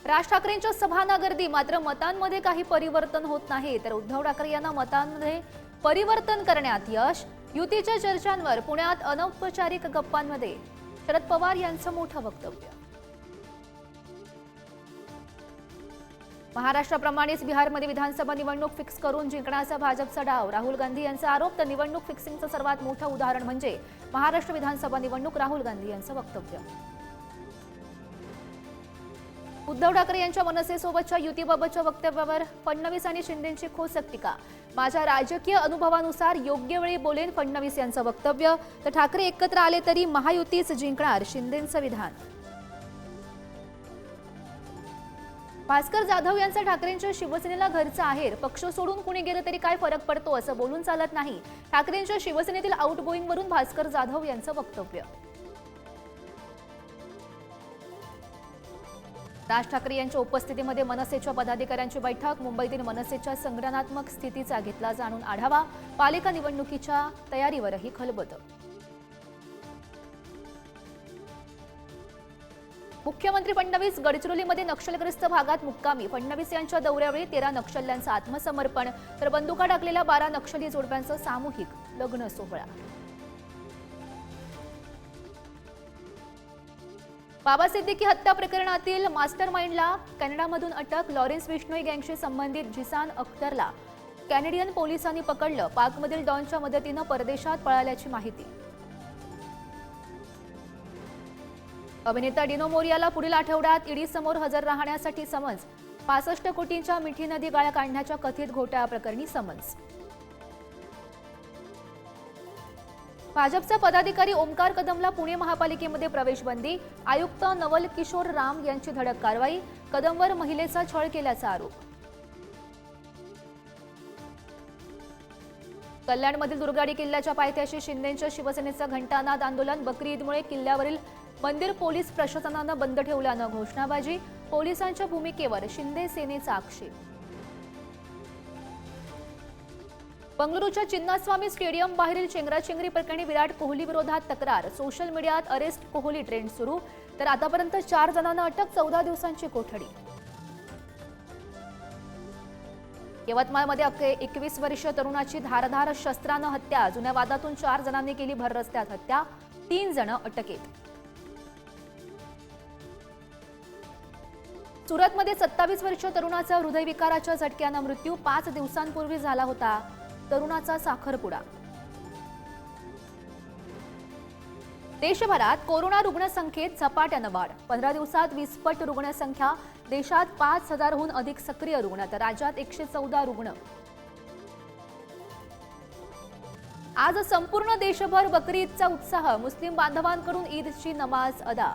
राज ठाकरेंच्या सभांना गर्दी, मात्र मतांमध्ये काही परिवर्तन होत नाही। तर उद्धव ठाकरे यांना मतांमध्ये परिवर्तन करण्यात यश। युतीच्या चर्चांवर पुण्यात अनौपचारिक गप्पांमध्ये शरद पवार यांचं मोठं वक्तव्य। महाराष्ट्राप्रमाणेच बिहारमध्ये विधानसभा निवडणूक फिक्स करून जिंकण्याचा भाजपचा डाव। राहुल गांधी यांचा आरोप। तर निवडणूक फिक्सिंगचं सर्वात मोठं उदाहरण म्हणजे महाराष्ट्र विधानसभा निवडणूक। राहुल गांधी यांचं वक्तव्य। उद्धव ठाकरे यांच्या मनसेसोबतच्या युतीबाबतच्या वक्तव्यावर फडणवीस आणि शिंदेंची खोचक टीका। माझ्या राजकीय अनुभवानुसार योग्य वेळी बोलेन, फडणवीस यांचं वक्तव्य। तर ठाकरे एकत्र आले तरी महायुतीच जिंकणार, शिंदेंचं विधान। भास्कर जाधव यांचा ठाकरेंच्या शिवसेनेला घरचा आहेर। पक्ष सोडून कुणी गेलं तरी काय फरक पडतो असं बोलून चालत नाही। ठाकरेंच्या शिवसेनेतील आउटगोईंग वरून भास्कर जाधव यांचं वक्तव्य। राज ठाकरे यांच्या उपस्थितीमध्ये मनसेच्या पदाधिकाऱ्यांची बैठक। मुंबईतील मनसेच्या संघटनात्मक स्थितीचा घेतला जाणून आढावा। पालिका निवडणुकीच्या तयारीवरही खलबत। मुख्यमंत्री फडणवीस गडचिरोलीमध्ये नक्षलग्रस्त भागात मुक्कामी। फडणवीस यांच्या दौऱ्यावेळी 13 नक्षल्यांचं आत्मसमर्पण, तर बंदुका टाकलेल्या 12 नक्षली जोडप्यांचं सामूहिक लग्न सोहळा। बाबा सिद्दीकी हत्या प्रकरणातील मास्टरमाइंडला कॅनडामधून अटक। लॉरेन्स बिश्नोई गँगशी संबंधित झिसान अख्तरला कॅनेडियन पोलिसांनी पकडलं। पाकमधील डॉनच्या मदतीनं परदेशात पळाल्याची माहिती। अभिनेता डिनो मोरियाला पुढील आठवड्यात ईडी समोर हजर राहण्यासाठी समन्स। 65 कोटींच्या मिठी नदी गाळा काढण्याच्या कथित घोटाळ्याप्रकरणी समन्स। भाजपचा पदाधिकारी ओमकार कदमला पुणे महापालिकेमध्ये प्रवेशबंदी। आयुक्त नवल किशोर राम यांची धडक कारवाई। कदमवर महिलेचा छळ केल्याचा आरोप। कल्याणमधील दुर्गाडी किल्ल्याच्या पायथ्याशी शिंदेंच्या शिवसेनेचं घंटानाद आंदोलन। बकरी ईदमुळे किल्ल्यावरील मंदिर पोलीस प्रशासनानं बंद ठेवल्यानं घोषणाबाजी। पोलिसांच्या भूमिकेवर शिंदे सेनेचा आक्षेप। बंगळुरूच्या चिन्नास्वामी स्टेडियम बाहेरील चेंगराचेंगरी प्रकरणी विराट कोहली विरोधात तक्रार। सोशल मीडियात अरेस्ट कोहली ट्रेंड सुरू। तर आतापर्यंत 4 जणांना अटक, 14 दिवसांची कोठडी। यवतमाळमध्ये 21 वर्षीय तरुणाची धारदार शस्त्रानं हत्या। जुन्या वादातून 4 जणांनी केली भर रस्त्यात हत्या, 3 जण अटकेत। सुरतमध्ये 27 वर्षीय तरुणाचा हृदयविकाराच्या झटक्यानं मृत्यू। 5 दिवसांपूर्वी झाला होता तरुणाचा साखरपुडा। देशभरात कोरोना रुग्णसंख्येत झपाट्यानं वाढ। 15 दिवसात 20 पट रुग्णसंख्या। देशात 5000हून अधिक सक्रिय रुग्ण, तर राज्यात 114 रुग्ण। आज संपूर्ण देशभर बकरी ईदचा उत्साह। मुस्लिम बांधवांकडून ईदची नमाज अदा।